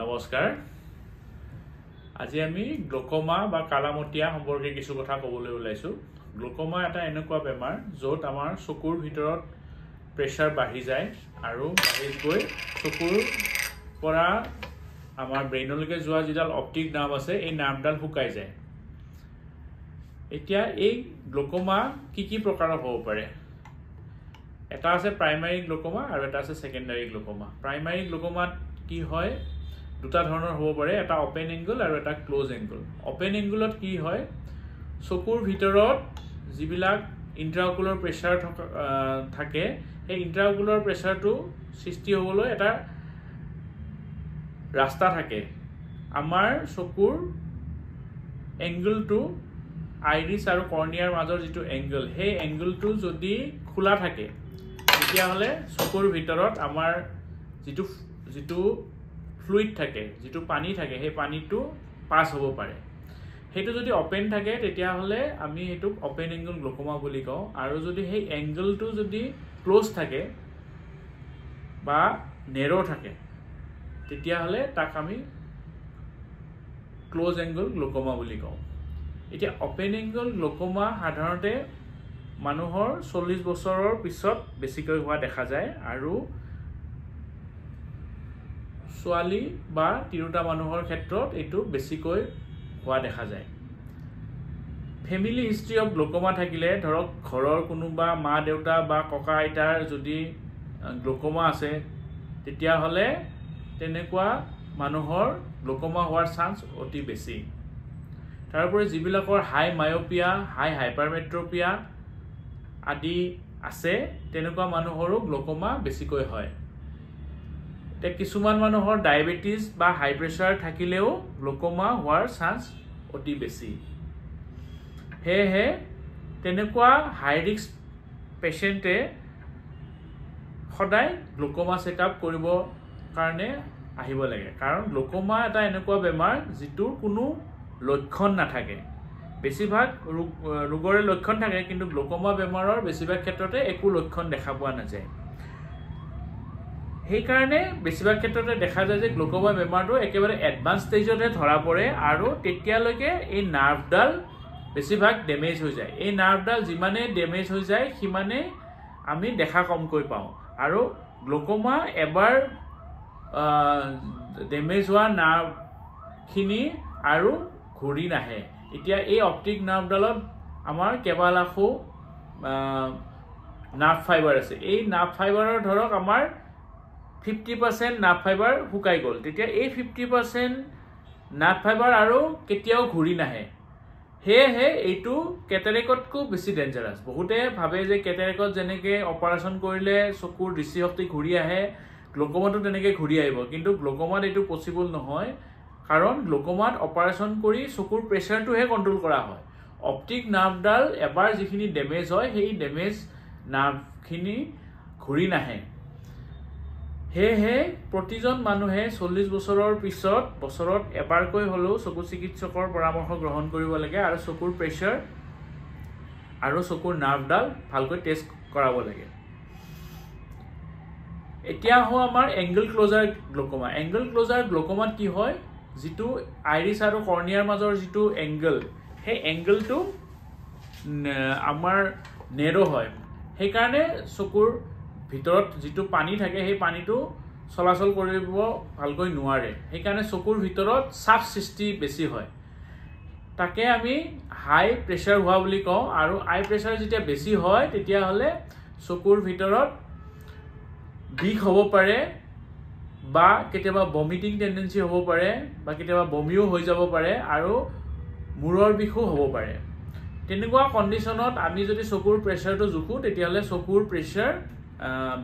নমস্কাৰ আজি আমি গ্লুকোমা বা কালামতিয়া সম্পৰ্কে কিছু কথা ক'বলৈ ওলাইছো গ্লুকোমা এটা এনেকুৱা বেমাৰ য'ত আমাৰ চকুৰ ভিতৰত প্ৰেছাৰ বাঢ়ি যায় আৰু বাঢ়ি গৈ চকুৰ পৰা আমাৰ ব্ৰেইনলৈকে যোৱা যিডাল অপটিক নাৰ্ভ আছে এই নাৰ্ভডাল শুকাই যায় এতিয়া এই গ্লুকোমা কি প্ৰকাৰৰ হ'ব পাৰে এটা আছে প্ৰাইমাৰী গ্লুকোমা আৰু এটা আছে সেকেন্ডাৰী গ্লুকোমা প্ৰাইমাৰী গ্লুকোমাত কি হয় দুটা ধৰণৰ হ'ব পাৰে এটা ওপেন এংগল আৰু এটা ক্লোজ এংগল ওপেন এংগলত কি হয় চকুৰ ভিতৰত যিবিলাক ইন্ট্ৰাঅকুলাৰ প্ৰেছাৰ থাকে সেই ইন্ট্ৰাঅকুলাৰ প্ৰেছাৰটো সৃষ্টি হ'বলৈ এটা ৰাস্তা থাকে আমাৰ চকুৰ এংগলটো আইৰিছ আৰু কৰ্নিয়াৰ মাজৰ যিটো এংগল সেই এংগলটো যদি খোলা থাকে তেতিয়া হলে চকুৰ ভিতৰত আমাৰ যিটো ফ্লুইড থাকে যিটো পানী থাকে সেই পানীটো পাস হ'ব পাৰে হেতু যদি ওপেন থাকে তেতিয়া হলে আমি হেতুক ওপেন এংগল গ্লুকোমা বুলি কওঁ আৰু যদি সেই এংগলটো যদি ক্লোজ থাকে বা নেৰো থাকে তেতিয়া হলে তাক আমি ক্লোজ এংগল গ্লুকোমা বুলি কওঁ এতিয়া ওপেন এংগল গ্লুকোমা সাধাৰণতে মানুহৰ 40 বছৰৰ পিছত বেছিকৈ হোৱা দেখা যায় আৰু ছোৱালী বা তিৰোতা মানুহৰ ক্ষেত্ৰত এটো বেছিকৈ হোৱা দেখা যায় ফেমিলি হিষ্ট্ৰী অফ গ্লুকোমা থাকিলে ধৰক ঘৰৰ কোনোবা মা দেউতা বা ককা আইতাৰ যদি গ্লুকোমা আছে তেতিয়া হলে তেনেকুৱা মানুহৰ গ্লুকোমা হোৱাৰ চান্স অতি বেছি তাৰোপৰি যিবিলাকৰ হাই মায়োপিয়া হাই হাইপাৰমেট্ৰোপিয়া আদি আছে তেনেকুৱা মানুহৰো গ্লুকোমা বেছিকৈ হয় তে কিছুমান মানুহৰ ডায়াবেটিস বা হাই প্ৰেছাৰ থাকিলেও গ্লুকোমা হোৱাৰ চান্স অতি বেছি হে তেনেকুৱা হাই ৰিস্ক পেশেন্টে সদায় গ্লুকোমা চেকআপ কৰিব কাৰণে আহিব লাগে কাৰণ গ্লুকোমা এটা এনেকুৱা বেমাৰ যিটো কোনো লক্ষণ নাথাকে বেছিভাগ ৰোগৰে লক্ষণ থাকে কিন্তু গ্লুকোমা বেমাৰৰ বেছিভাগ ক্ষেত্ৰতে একো লক্ষণ দেখা পোৱা নাযায় সেই কাৰণে বেছিভাগ ক্ষেত্ৰতে দেখা যায় যে গ্লুকোমা বেমাৰটো একেবাৰে এডভান্স ষ্টেজতে ধৰা পৰে আৰু তেতিয়ালৈকে এই নাৰ্ভডাল বেছিভাগ ড্যামেজ হৈ যায় এই নাৰ্ভডাল যিমানে ড্যামেজ হৈ যায় সিমানে আমি দেখা কমকৈ পাওঁ আৰু গ্লুকোমা এবাৰ ড্যামেজ হোৱা নাৰ্ভখিনি আৰু ঘূৰি নাহে এতিয়া এই অপটিক নাৰ্ভডালত আমাৰ কেবালাখো নাৰ্ভ ফাইবাৰ আছে এই নাৰ্ভ ফাইবাৰৰ ধৰক আমাৰ 50% নাৰ্ভ ফাইবাৰ শুকাই গল তেতিয়া এই 50% নাৰ্ভ ফাইবাৰ আৰু কেতিয়াও ঘূৰি নাহে হে এইটো কেটাৰেক্টতকৈ বেছি ডেঞ্জাৰাছ বহুতে ভাবে যে কেটাৰেক্টত যেনেকে অপাৰেচন কৰিলে চকুৰ দৃষ্টিশক্তি ঘূৰি আহে গ্লুকোমাটো তেনেকে ঘূৰি আহিব কিন্তু গ্লুকোমাত এইটো পসিবল নহয় কাৰণ গ্লুকোমাত অপাৰেচন কৰি চকুৰ প্ৰেছাৰটোহে কন্ট্ৰোল কৰা হয় অপটিক নাৰ্ভডাল এবাৰ যিখিনি ড্যামেজ হয় সেই ড্যামেজ নাৰ্ভখিনি ঘূৰি নাহে হে প্ৰতিজন মানুহে 40 বছৰৰ পিছত বছৰত এবাৰকৈ হলেও চকু চিকিৎসকৰ পৰামৰ্শ গ্ৰহণ কৰিব লাগে আৰু চকুৰ প্ৰেছাৰ আৰু চকুৰ নাৰ্ভডাল ভালকৈ টেষ্ট কৰাব লাগে এতিয়া হয় আমাৰ angle closure glaucoma angle closure গ্লুকোমাত কি হয় যিটো আইৰিছ আৰু কৰ্নিয়াৰ মাজৰ যিটো এংগল সেই এংগলটো আমাৰ নেৰো হয় সেই কাৰণে চকুৰ ভিতৰত যিটো পানী থাকে সেই পানীটো চলাচল কৰিব ভালকৈ নোৱাৰে সেই কাৰণে চকুৰ ভিতৰত চাপ সৃষ্টি বেছি হয় তাকে আমি হাই প্ৰেছাৰ হোৱা বুলি কওঁ আৰু আই প্ৰেছাৰ যেতিয়া বেছি হয় তেতিয়া হলে চকুৰ ভিতৰত বিষ হ'ব পাৰে বা কেতিয়াবা ভমিটিং টেন্ডেন্সি হ'ব পাৰে বা কেতিয়াবা বমিও হৈ যাব পাৰে আৰু মূৰৰ বিষও হ'ব পাৰে তেনেকুৱা কন্ডিশনত আমি যদি চকুৰ প্ৰেছাৰটো জুখো তেতিয়া হলে চকুৰ প্ৰেছাৰ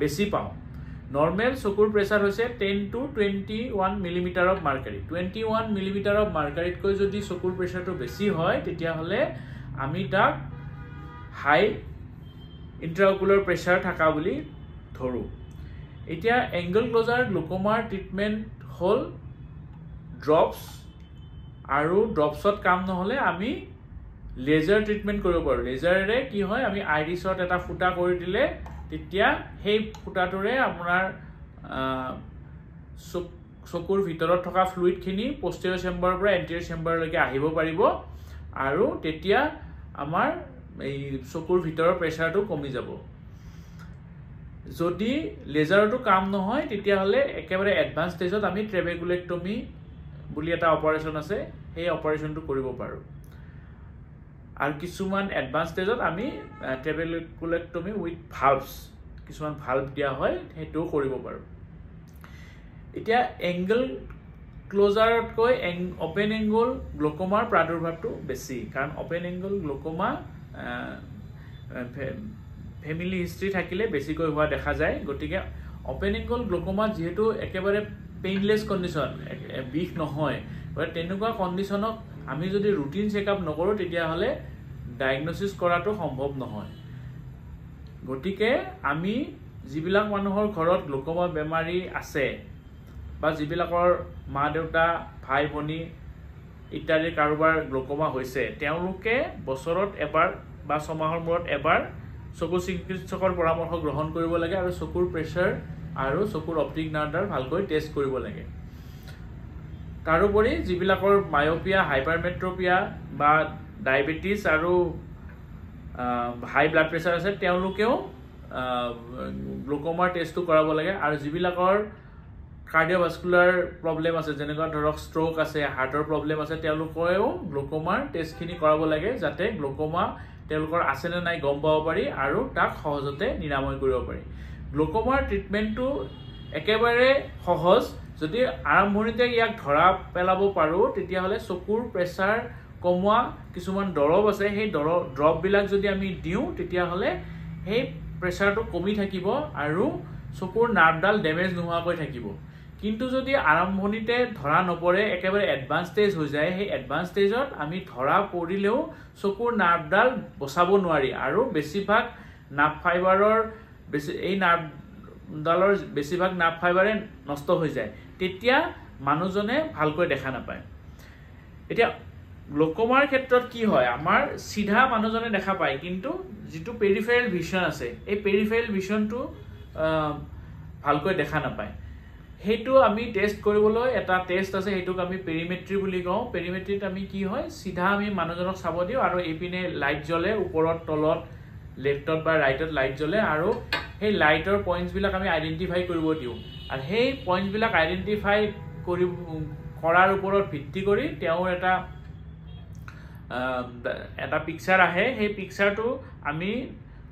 বেছি পাওঁ নৰ্মেল চকুৰ প্ৰেছাৰ হৈছে 10 to 21 millimetre of mercury 21 millimetre of মাৰ্কাৰীতকৈ যদি চকুৰ প্ৰেছাৰটো বেছি হয় তেতিয়া হলে আমি তাক হাই ইন্ট্ৰাঅকুলাৰ প্ৰেছাৰ থকা বুলি ধৰো এতিয়া এংগল ক্লোজাৰ গ্লুকোমাৰ ট্ৰিটমেন্ট হল ড্ৰপছ আৰু ড্ৰপছত কাম নহলে আমি লেজাৰ ট্ৰিটমেন্ট কৰিব পাৰো লেজাৰেৰে কি হয় আমি আইৰিছত এটা ফুটা কৰি দিলে তেতিয়া সেই ফুটাটোৰে আপোনাৰ চকুৰ ভিতৰত থকা ফ্লুইডখিনি পষ্টেৰিয়ৰ চেম্বাৰৰ পৰা এণ্টেৰিয়ৰ চেম্বাৰলৈকে আহিব পাৰিব আৰু তেতিয়া আমাৰ এই চকুৰ ভিতৰৰ প্ৰেছাৰটো কমি যাব যদি লেজাৰটো কাম নহয় তেতিয়াহ'লে একেবাৰে এডভান্স ষ্টেজত আমি ট্ৰেবেকুলেক্টমি বুলি এটা অপাৰেশ্যন আছে সেই অপাৰেশ্যনটো কৰিব পাৰোঁ আৰু কিছুমান এডভান্স ষ্টেজত আমি ট্ৰেবেকুলেক্টমি উইথ ভাল্ভছ কিছুমান ভাল্ভ দিয়া হয় সেইটোও কৰিব পাৰোঁ এতিয়া এংগল ক্লোজাৰতকৈ অপেন এংগল গ্লকমাৰ প্ৰাদুৰ্ভাৱটো বেছি কাৰণ অপেন এংগল গ্লকমা ফেমিলি হিষ্ট্ৰী থাকিলে বেছিকৈ হোৱা দেখা যায় গতিকে অপেন এংগল গ্লকমা যেহেতু একেবাৰে পেইনলেছ কণ্ডিশ্যন বিষ নহয় তেনেকুৱা কণ্ডিশ্যনক আমি যদি ৰুটিন চেকআপ নকৰোঁ তেতিয়াহ'লে ডায়েগনচিছ কৰাটো সম্ভৱ নহয় গতিকে আমি যিবিলাক মানুহৰ ঘৰত গ্লকমা বেমাৰী আছে বা যিবিলাকৰ মা দেউতা ভাই ভনী ইত্যাদি কাৰোবাৰ গ্লকমা হৈছে তেওঁলোকে বছৰত এবাৰ বা ছমাহৰ মূৰত এবাৰ চকু চিকিৎসকৰ পৰামৰ্শ গ্ৰহণ কৰিব লাগে আৰু চকুৰ প্ৰেছাৰ আৰু চকুৰ অপটিক নাৰ্ভডাল ভালকৈ টেষ্ট কৰিব লাগে তাৰোপৰি যিবিলাকৰ মায়োপিয়া হাইপাৰমেট্ৰপিয়া বা ডায়েবেটিছ আৰু হাই ব্লাড প্ৰেছাৰ আছে তেওঁলোকেও গ্লকমাৰ টেষ্টটো কৰাব লাগে আৰু যিবিলাকৰ কাৰ্ডিঅ'ভাস্কুলাৰ প্ৰব্লেম আছে যেনেকুৱা ধৰক ষ্ট্ৰোক আছে হাৰ্টৰ প্ৰব্লেম আছে তেওঁলোকেও গ্লকমাৰ টেষ্টখিনি কৰাব লাগে যাতে গ্লকমা তেওঁলোকৰ আছে নে নাই গম পাব পাৰি আৰু তাক সহজতে নিৰাময় কৰিব পাৰি গ্লকমাৰ ট্ৰিটমেণ্টটো একেবাৰে সহজ যদি আৰম্ভণিতে ইয়াক ধৰা পেলাব পাৰোঁ তেতিয়াহ'লে চকুৰ প্ৰেছাৰ কমোৱা কিছুমান দৰৱ আছে সেই দৰৱবিলাক যদি আমি দিওঁ তেতিয়াহ'লে সেই প্ৰেছাৰটো কমি থাকিব আৰু চকুৰ নাৰ্ভডাল ডেমেজ নোহোৱাকৈ থাকিব কিন্তু যদি আৰম্ভণিতে ধৰা নপৰে একেবাৰে এডভান্স ষ্টেজ হৈ যায় সেই এডভান্স ষ্টেজত আমি ধৰা পৰিলেও চকুৰ নাৰ্ভডাল বচাব নোৱাৰি আৰু বেছিভাগ নাৰ্ভ ফাইবাৰৰ এই নাৰ্ভডালৰ বেছিভাগ নাৰ্ভ ফাইবাৰে নষ্ট হৈ যায় তেতিয়া মানুহজনে ভালকৈ দেখা নাপায় এতিয়া গ্লকমাৰ ক্ষেত্ৰত কি হয় আমাৰ চিধা মানুহজনে দেখা পায় কিন্তু যিটো পেৰিফেৰেল ভিজন আছে এই পেৰিফেৰেল ভিজনটো ভালকৈ দেখা নাপায় সেইটো আমি টেষ্ট কৰিবলৈ এটা টেষ্ট আছে সেইটোক আমি পেৰিমেট্ৰি বুলি কওঁ পেৰিমেট্ৰিত আমি কি হয় চিধা আমি মানুহজনক চাব দিওঁ আৰু এইপিনে লাইট জ্বলে ওপৰত তলত লেফ্টত বা ৰাইটত লাইট জ্বলে আৰু সেই লাইটৰ পইণ্টছবিলাক আমি আইডেণ্টিফাই কৰিব দিওঁ আৰু সেই পইণ্টছবিলাক আইডেণ্টিফাই কৰাৰ ওপৰত ভিত্তি কৰি তেওঁৰ এটা পিকচাৰ আহে সেই পিকচাৰটো আমি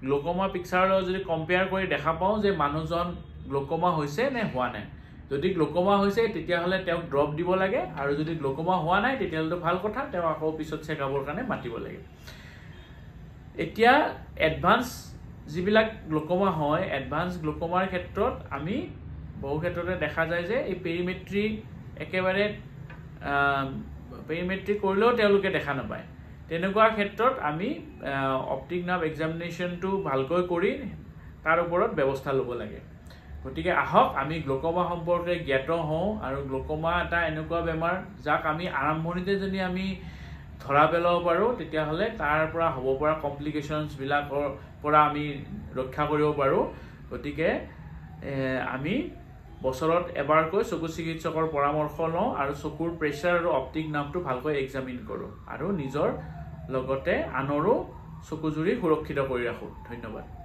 গ্লকমা পিকচাৰৰ লগত যদি কম্পেয়াৰ কৰি দেখা পাওঁ যে মানুহজন গ্লকমা হৈছে নে হোৱা নাই যদি গ্লকমা হৈছে তেতিয়াহ'লে তেওঁক ড্ৰপ দিব লাগে আৰু যদি গ্লকমা হোৱা নাই তেতিয়াহ'লেতো ভাল কথা তেওঁ আকৌ পিছত চেকআপৰ কাৰণে মাতিব লাগে এতিয়া এডভান্স যিবিলাক গ্লকমা হয় এডভান্স গ্লকমাৰ ক্ষেত্ৰত আমি বহু ক্ষেত্ৰতে দেখা যায় যে এই পেৰিমেট্ৰি একেবাৰে পেৰিমেট্ৰি কৰিলেও তেওঁলোকে দেখা নাপায় তেনেকুৱা ক্ষেত্ৰত আমি অপটিক নাৰ্ভ এক্সামিনেশ্যনটো ভালকৈ কৰি তাৰ ওপৰত ব্যৱস্থা ল'ব লাগে গতিকে আহক আমি গ্লকমা সম্পৰ্কে জ্ঞাত হওঁ আৰু গ্লকমা এটা এনেকুৱা বেমাৰ যাক আমি আৰম্ভণিতে যদি আমি ধৰা পেলাব পাৰোঁ তেতিয়াহ'লে তাৰ পৰা হ'ব পৰা কমপ্লিকেশ্যনছবিলাকৰ পৰা আমি ৰক্ষা কৰিব পাৰোঁ গতিকে আমি বছৰত এবাৰকৈ চকু চিকিৎসকৰ পৰামৰ্শ লওঁ আৰু চকুৰ প্ৰেছাৰ আৰু অপটিক নাৰ্ভটো ভালকৈ এক্সামিন কৰোঁ আৰু নিজৰ লগতে আনৰো চকুজুৰি সুৰক্ষিত কৰি ৰাখোঁ ধন্যবাদ